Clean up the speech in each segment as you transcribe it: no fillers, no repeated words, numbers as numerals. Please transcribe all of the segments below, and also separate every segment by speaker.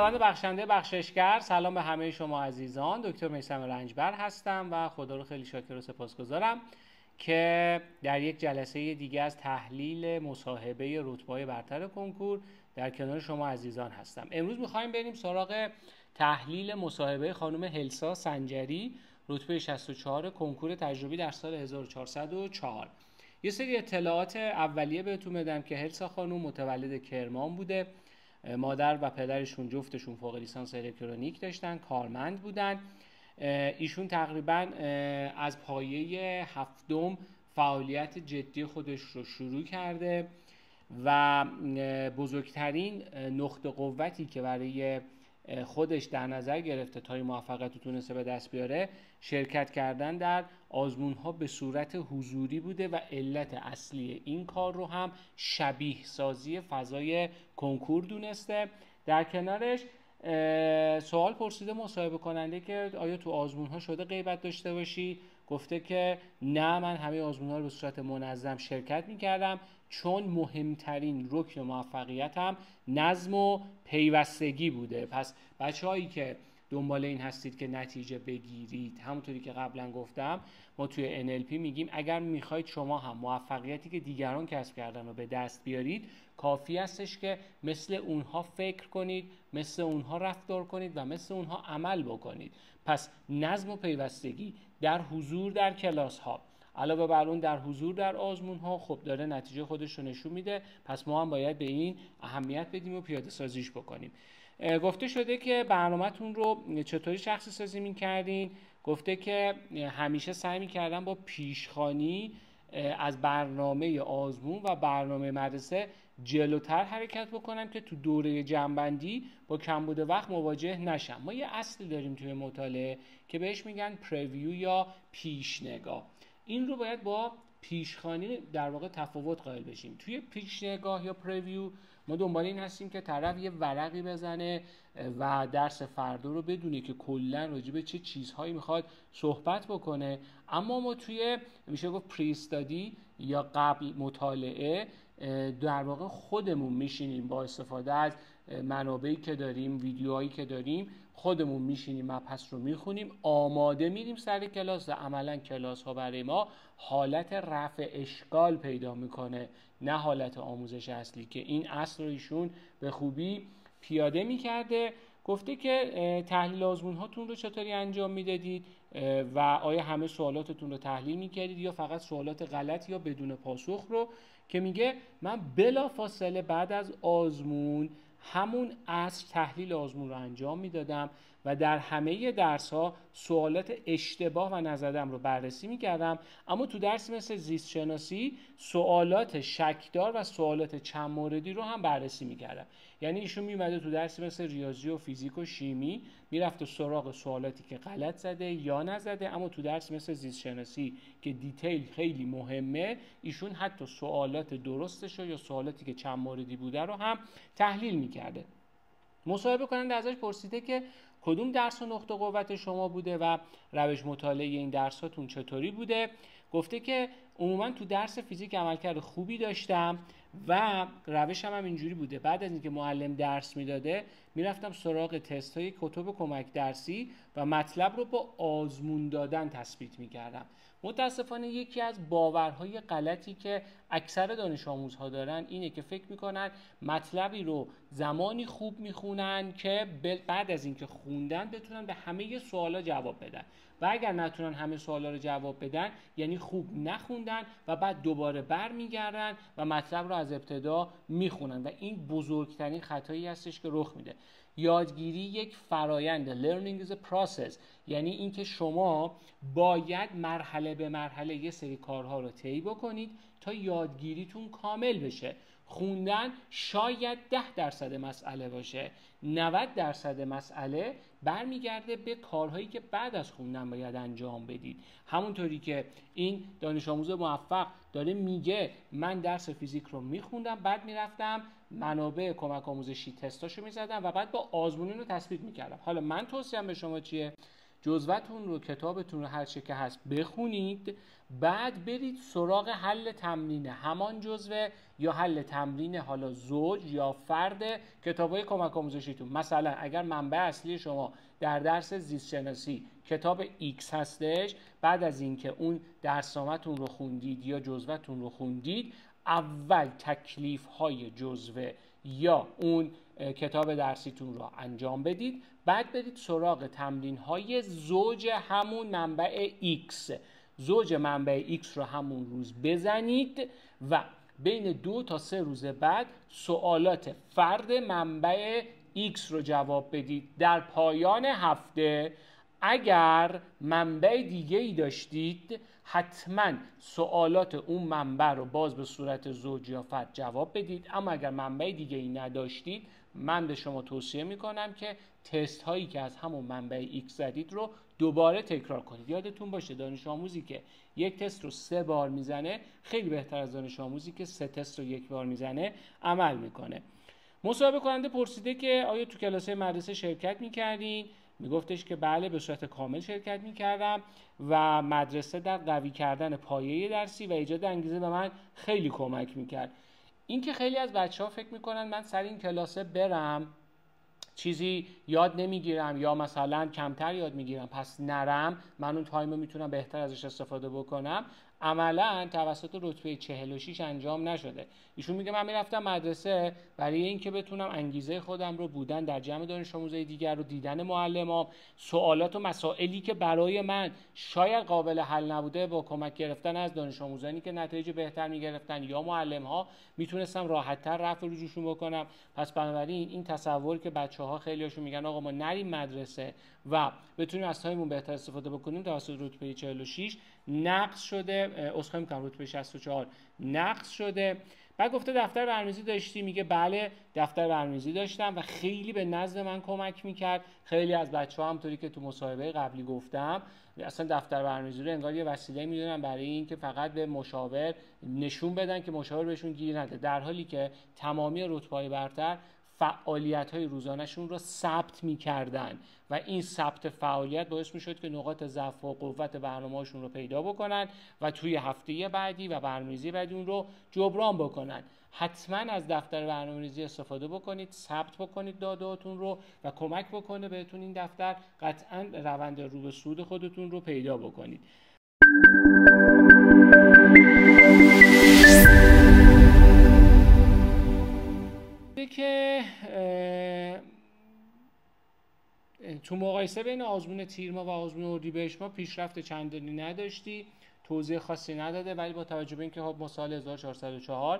Speaker 1: خداوند بخشنده بخششگر، سلام به همه شما عزیزان. دکتر میثم رنجبر هستم و خدا رو خیلی شاکر و سپاسگزارم که در یک جلسه دیگه از تحلیل مصاحبه رتبه‌های برتر کنکور در کنار شما عزیزان هستم. امروز می‌خوایم بریم سراغ تحلیل مصاحبه خانم هلسا سنجری، رتبه 64 کنکور تجربی در سال 1404. یه سری اطلاعات اولیه بهتون بدم که هلسا خانم متولد کرمان بوده. مادر و پدرشون جفتشون فوق لیسانس الکترونیک داشتن، کارمند بودن. ایشون تقریبا از پایه هفتم فعالیت جدی خودش رو شروع کرده و بزرگترین نقطه قوتی که برای خودش در نظر گرفته تا این موفقیت رو تونسته به دست بیاره شرکت کردن در آزمون ها به صورت حضوری بوده و علت اصلی این کار رو هم شبیه سازی فضای کنکور دونسته. در کنارش سوال پرسیده مصاحبه کننده که آیا تو آزمون ها شده غیبت داشته باشی؟ گفته که نه، من همه آزمون ها رو به صورت منظم شرکت میکردم چون مهمترین رکن موفقیتم نظم و پیوستگی بوده. پس بچه هایی که دنبال این هستید که نتیجه بگیرید، همونطوری که قبلا گفتم ما توی NLP میگیم اگر میخواید شما هم موفقیتی که دیگران کسب کردن رو به دست بیارید، کافی هستش که مثل اونها فکر کنید، مثل اونها رفتار کنید و مثل اونها عمل بکنید. پس نظم و پیوستگی در حضور در کلاس ها علاوه بر اون در حضور در آزمون ها خب داره نتیجه خودش رو نشون میده. پس ما هم باید به این اهمیت بدیم و پیاده سازیش بکنیم. گفته شده که برنامه‌تون رو چطوری شخصی سازی می‌کردین؟ گفته که همیشه سعی می‌کردم با پیشخوانی از برنامه آزمون و برنامه مدرسه جلوتر حرکت بکنم که تو دوره جنبندی با کمبود وقت مواجه نشم. ما یه اصلی داریم توی مطالعه که بهش میگن پریویو یا پیشنگاه. این رو باید با پیشخوانی در واقع تفاوت قائل بشیم. توی پیشنگاه یا پریویو ما دنبال این هستیم که طرف یه ورقی بزنه و درس فردا رو بدونه که کلا راجع به چه چیزهایی میخواد صحبت بکنه. اما ما توی میشه گفت پری استادی یا قبل مطالعه در واقع خودمون میشینیم با استفاده از منابعی که داریم، ویدیوهایی که داریم، خودمون میشینیم مبحث رو میخونیم، آماده میریم سر کلاس و عملا کلاس ها برای ما حالت رفع اشکال پیدا میکنه، نه حالت آموزش اصلی که این اصل رو ایشون به خوبی پیاده میکرده. گفته که تحلیل آزمون هاتون رو چطوری انجام میدادید و آیا همه سوالاتتون رو تحلیل میکردید یا فقط سوالات غلط یا بدون پاسخ رو، که میگه من بلافاصله بعد از آزمون همون عصر تحلیل آزمون رو انجام میدادم و در همه درس ها سوالات اشتباه و نزدم رو بررسی میکردم. اما تو درس مثل زیست شناسی سوالات شکدار و سوالات چند موردی رو هم بررسی میکردم. یعنی ایشون میومده تو درس مثل ریاضی و فیزیک و شیمی میرفت سراغ سوالاتی که غلط زده یا نزده، اما تو درس مثل زیست شناسی که دیتیل خیلی مهمه ایشون حتی سوالات درستش یا سوالاتی که چند موردی بوده رو هم تحلیل میکرده. مصاحبه کننده ازش پرسیده که کدوم درس و نقطه قوت شما بوده و روش مطالعه این درساتون چطوری بوده. گفته که عموما تو درس فیزیک عملکرد خوبی داشتم و روشم هم اینجوری بوده، بعد از اینکه معلم درس میداده میرفتم سراغ تست های کتب کمک درسی و مطلب رو با آزمون دادن تثبیت میکردم. متاسفانه یکی از باورهای غلطی که اکثر دانش آموزها دارن اینه که فکر میکنن مطلبی رو زمانی خوب میخونن که بعد از اینکه خوندن بتونن به همه سوالا جواب بدن و اگر نتونن همه سوالا رو جواب بدن یعنی خوب نخوندن و بعد دوباره برمیگردن و مطلب رو از ابتدا میخونن و این بزرگترین خطایی هستش که رخ میده. یادگیری یک فرایند، learning is a process، یعنی اینکه شما باید مرحله به مرحله یه سری کارها رو طی بکنید تا یادگیریتون کامل بشه. خوندن شاید 10% مسئله باشه، 90% مسئله برمیگرده به کارهایی که بعد از خوندن باید انجام بدید. همونطوری که این دانش آموز موفق داره میگه من درس فیزیک رو میخوندم، بعد میرفتم منابع کمک آموزشی تستاشو میزدم و بعد با آزمون رو تثبیت میکردم. حالا من توصیه‌ام به شما چیه؟ جزوه‌تون رو، کتابتون رو، هر چه که هست بخونید، بعد برید سراغ حل تمرین همان جزوه یا حل تمرین حالا زوج یا فرد کتابای کمک آموزشیتون. مثلا اگر منبع اصلی شما در درس زیست شناسی کتاب X هستش، بعد از اینکه اون درسنامه‌تون رو خوندید یا جزوه‌تون رو خوندید، اول تکلیف های جزوه یا اون کتاب درسیتون رو انجام بدید، بعد برید سراغ تمرین های زوج همون منبع X. زوج منبع X رو همون روز بزنید و بین 2 تا 3 روز بعد سوالات فرد منبع X رو جواب بدید. در پایان هفته اگر منبع دیگه ای داشتید، حتما سوالات اون منبع رو باز به صورت زوج یا فرد جواب بدید. اما اگر منبع دیگه ای نداشتید، من به شما توصیه میکنم که تست هایی که از همون منبع X زدید رو دوباره تکرار کنید. یادتون باشه دانش آموزی که یک تست رو 3 بار میزنه خیلی بهتر از دانش آموزی که 3 تست رو 1 بار میزنه عمل میکنه. مصاحبه کننده پرسیده که آیا تو کلاس مدرسه شرکت میکردین؟ میگفتش که بله به صورت کامل شرکت میکردم و مدرسه در قوی کردن پایه درسی و ایجاد انگیزه به من خیلی کمک میکرد. این که خیلی از بچه‌ها فکر میکنن من سر این کلاسه برم چیزی یاد نمیگیرم یا مثلا کمتر یاد میگیرم پس نرم، من اون تایم رو میتونم بهتر ازش استفاده بکنم، عملا توسط رتبه 46 انجام نشده. ایشون میگه من میرفتم مدرسه برای اینکه بتونم انگیزه خودم رو بودن در جمع دانش آموزای دیگر رو، دیدن معلمام، سوالات و مسائلی که برای من شاید قابل حل نبوده، با کمک گرفتن از دانش آموزانی که نتایج بهتر میگرفتن یا معلم ها میتونستم راحت‌تر رفع رجوعشون بکنم. پس بنابراین این تصور که بچه‌ها خیلیاشون میگن آقا ما نریم مدرسه و بتونیم از تایممون بهتر استفاده بکنیم توسط رتبه 46 نقص شده، اسخای میکنم رتبه 64 نقص شده. بعد گفته دفتر برنامه‌ریزی داشتی؟ میگه بله دفتر برنامه‌ریزی داشتم و خیلی به نظم من کمک میکرد. خیلی از بچه‌ها همونطوری که تو مصاحبه قبلی گفتم اصلا دفتر برنامه‌ریزی رو انگار یه وسیله میدونن برای اینکه فقط به مشاور نشون بدن که مشاور بهشون گیر نده، در حالی که تمامی رتبه‌های برتر فعالیت‌های روزانه‌شون رو ثبت می‌کردن و این ثبت فعالیت باعث می‌شد که نقاط ضعف و قوت برنامه‌هاشون رو پیدا بکنن و توی هفته بعدی و برنامه‌ریزی بعدی اون رو جبران بکنن. حتما از دفتر برنامه‌ریزی استفاده بکنید، ثبت بکنید داده‌هاتون رو و کمک بکنه بهتون این دفتر قطعاً روند رو به سود خودتون رو پیدا بکنید. که تو مقایسه بین آزمون تیر ماه و آزمون اردیبهشت ماه پیشرفت چندانی نداشتی، توضیح خاصی نداده، ولی با توجه به اینکه ما سال 1404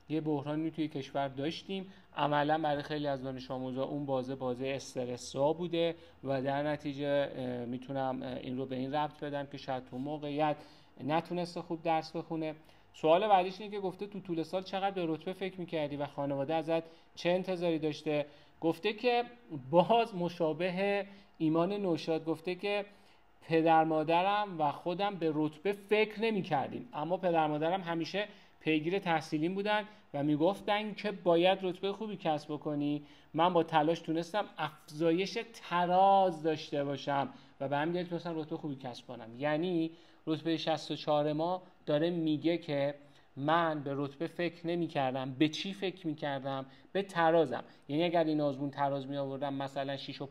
Speaker 1: یه بحرانی توی کشور داشتیم، عملا برای خیلی از دانش آموزا اون بازه استرس‌زا بوده و در نتیجه میتونم این رو به این ربط بدم که شاید تو موقعیت نتونسته خوب درس بخونه. سوال بعدیش اینه که گفته تو طول سال چقدر به رتبه فکر میکردی و خانواده ازت چه انتظاری داشته؟ گفته که باز مشابه ایمان نوشاد گفته که پدر مادرم و خودم به رتبه فکر نمی کردیم، اما پدر مادرم همیشه پیگیر تحصیلیم بودن و میگفتن که باید رتبه خوبی کسب بکنی. من با تلاش تونستم افزایش تراز داشته باشم و به همین دلیل تونستم رتبه خوبی کسب کنم. یعنی رتبه 64 ما داره میگه که من به رتبه فکر نمی کردم. به چی فکر می کردم؟ به ترازم. یعنی اگر این آزمون تراز می آوردم مثلا 6 و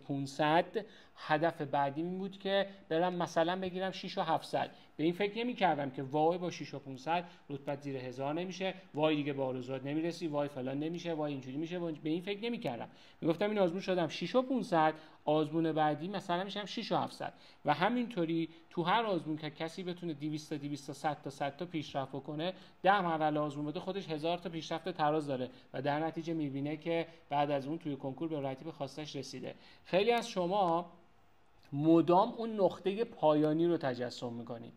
Speaker 1: 500، هدف بعدی این بود که برم مثلا بگیرم 6 و 700. به این فکر نمی کردم که وای با 6 و 500 رتبه زیر 1000 نمیشه، وای دیگه به آرزوات نمیرسی، وای فلان نمیشه، وای اینجوری میشه. به این فکر نمی کردم. میگفتم این آزمون شدم 6 و 500، آزمون بعدی مثلا میشم 6 و 700 و همینطوری تو هر آزمون که کسی بتونه 200 تا 200 تا 100 تا 100 تا پیشرفت بکنه، 10 مرحله آزمون بده خودش 1000 تا پیشرفت تراز داره و در نتیجه میبینه که بعد از اون توی کنکور به راحتی به خواستش رسیده. خیلی از شما مدام اون نقطه پایانی رو تجسم میکنید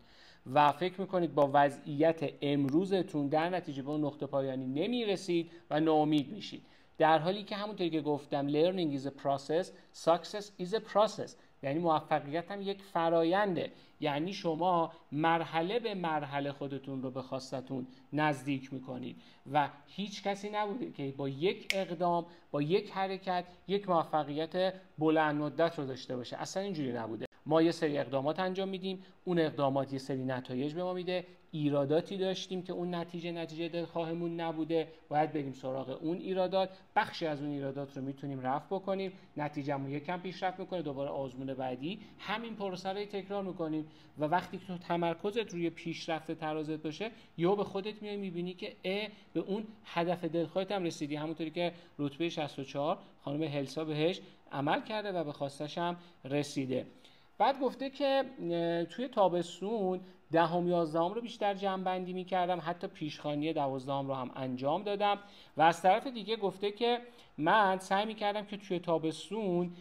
Speaker 1: و فکر میکنید با وضعیت امروزتون در نتیجه به اون نقطه پایانی نمیرسید و ناامید میشید، در حالی که همونطوری که گفتم learning is a process, success is a process. یعنی موفقیت هم یک فراینده. یعنی شما مرحله به مرحله خودتون رو به خواستتون نزدیک میکنید و هیچ کسی نبوده که با یک اقدام، با یک حرکت یک موفقیت بلند مدت رو داشته باشه. اصلا اینجوری نبوده. ما یه سری اقدامات انجام میدیم، اون اقدامات یه سری نتایج به ما میده، ایراداتی داشتیم که اون نتیجه دلخواهمون نبوده، باید بریم سراغ اون ایرادات، بخشی از اون ایرادات رو میتونیم رفع بکنیم، نتیجه‌مون یکم پیشرفت میکنه، دوباره آزمون بعدی همین پروسه رو تکرار میکنیم و وقتی که تو تمرکزت روی پیشرفت ترازت باشه، یهو به خودت میای میبینی که به اون هدف دلخواهت هم رسیدی، همونطوری که رتبه 64 خانم هلسا بهش عمل کرده و به خواستش هم رسیده. بعد گفته که توی تابستون 10 و 11 رو بیشتر جمع‌بندی می‌کردم، حتی پیشخوانی 12 رو هم انجام دادم و از طرف دیگه گفته که من سعی می‌کردم که توی تابستون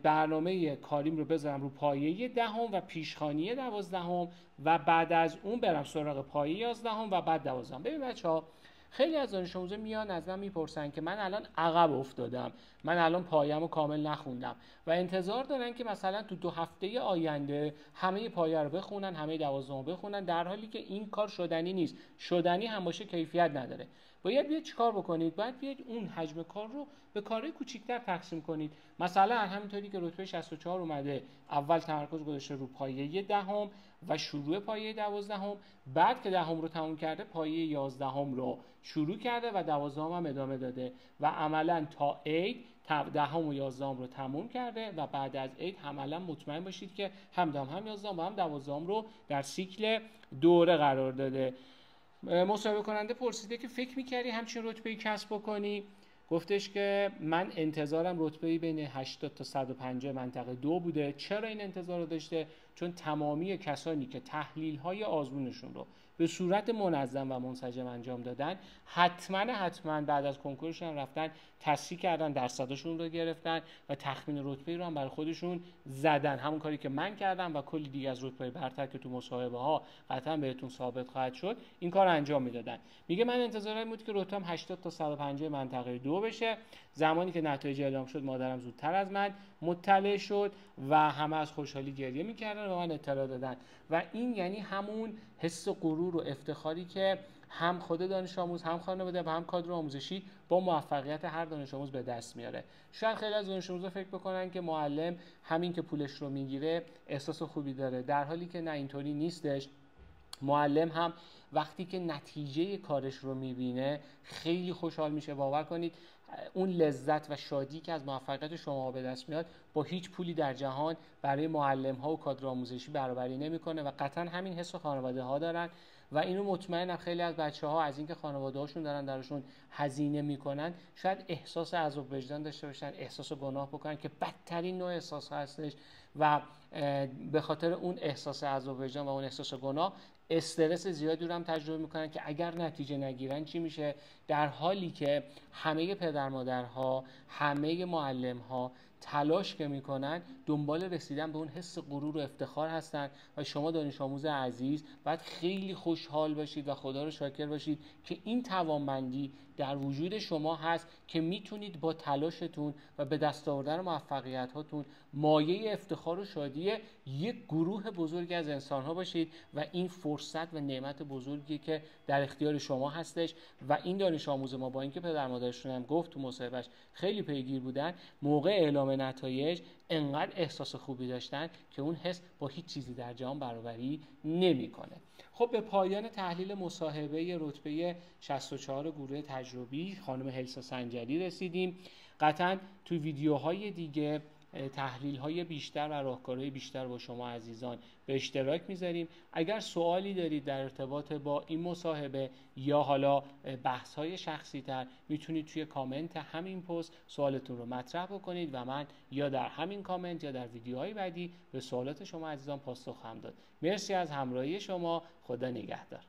Speaker 1: برنامه کاریم رو بذارم رو پایه 10 و پیشخوانی 12 و بعد از اون برم سراغ پایه 11 و بعد 12. ببین بچه‌ها، خیلی از دانش آموزا میان از من میپرسن که من الان عقب افتادم، من الان پایه‌مو کامل نخوندم و انتظار دارن که مثلا تو 2 هفته آینده همه پایه رو بخونن، همه 12 رو بخونن، در حالی که این کار شدنی نیست. شدنی هم باشه کیفیت نداره. باید چیکار بکنید؟ باید بیاید اون حجم کار رو به کارهای کوچیک‌تر تقسیم کنید. مثلا همینطوری که رتبه 64 اومده، اول تمرکز گذاشته رو پایه 10 و شروع پایه 12، بعد که 10 رو تموم کرده پایه 11 رو شروع کرده و 12 هم ادامه داده و عملا تا عید 10 و 11 رو تموم کرده و بعد از عید عملا مطمئن باشید که هم 10 هم 11 و هم 12 رو در سیکل دوره قرار داده. مصاحبه کننده پرسیده که فکر می‌کردی همچین رتبه‌ای کسب بکنی؟ گفتش که من انتظارم رتبه‌ای بین 80 تا 150 منطقه 2 بوده. چرا این انتظار رو داشته؟ چون تمامی کسانی که تحلیل‌های آزمونشون رو به صورت منظم و منسجم انجام دادن، حتما بعد از کنکورشون رفتن تصحیح کردن، درصدشون رو گرفتن و تخمین رتبه‌ای رو هم برای خودشون زدن. همون کاری که من کردم و کلی دیگه از رتبه برتر که تو مصاحبه‌ها قطعا بهتون ثابت خواهد شد، این کار انجام میدادن. میگه من انتظارم بود که رتبه‌ام 80 تا 150 منطقه 2 بشه. زمانی که نتایج اعلام شد، مادرم زودتر از من مطلع شد و همه از خوشحالی گریه می‌کردن و من اطلاع دادن و این یعنی همون حس غرور و افتخاری که هم خود دانش آموز، هم خانواده و هم کادر آموزشی با موفقیت هر دانش آموز به دست میاره. شاید خیلی از دانش آموزا فکر بکنن که معلم همین که پولش رو میگیره احساس خوبی داره، در حالی که نه، اینطوری نیستش. معلم هم وقتی که نتیجه کارش رو میبینه خیلی خوشحال میشه. باور کنید اون لذت و شادی که از موفقیت شما به دست میاد با هیچ پولی در جهان برای معلم ها و کادر آموزشی برابری نمیکنه و قطعا همین حس خانواده ها دارن و اینو مطمئنم خیلی از بچه‌ها از اینکه خانواده هاشون دارن درشون هزینه میکنن شاید احساس عذاب وجدان داشته باشن، احساس گناه بکنن که بدترین نوع احساس هستش و به خاطر اون احساس عذاب وجدان و اون احساس گناه استرس زیادی رو هم تجربه میکنن که اگر نتیجه نگیرن چی میشه، در حالی که همه پدر مادرها، همه معلم‌ها تلاش که میکنن دنبال رسیدن به اون حس غرور و افتخار هستن و شما دانش آموز عزیز باید خیلی خوشحال باشید و خدا رو شاکر باشید که این توانمندی در وجود شما هست که میتونید با تلاشتون و به دست آوردن موفقیت هاتون مایه افتخار و شادی یک گروه بزرگی از انسان‌ها باشید و این فرصت و نعمت بزرگی که در اختیار شما هستش و این دانش آموز ما با اینکه پدر مادرشون هم گفت تو مصاحبهش خیلی پیگیر بودن، موقع اعلام نتایج انقدر احساس خوبی داشتن که اون حس با هیچ چیزی در جهان برابری نمی‌کنه. خب به پایان تحلیل مصاحبه رتبه 64 گروه تجربی خانم هلسا سنجری رسیدیم. قطعاً تو ویدیوهای دیگه تحلیل‌های بیشتر و راهکارهای بیشتر با شما عزیزان به اشتراک میذاریم. اگر سوالی دارید در ارتباط با این مصاحبه یا حالا بحث‌های شخصی‌تر، میتونید توی کامنت همین پست سوالتون رو مطرح بکنید و من یا در همین کامنت یا در ویدیوهای بعدی به سوالات شما عزیزان پاسخ خواهم داد. مرسی از همراهی شما. خدا نگهدار.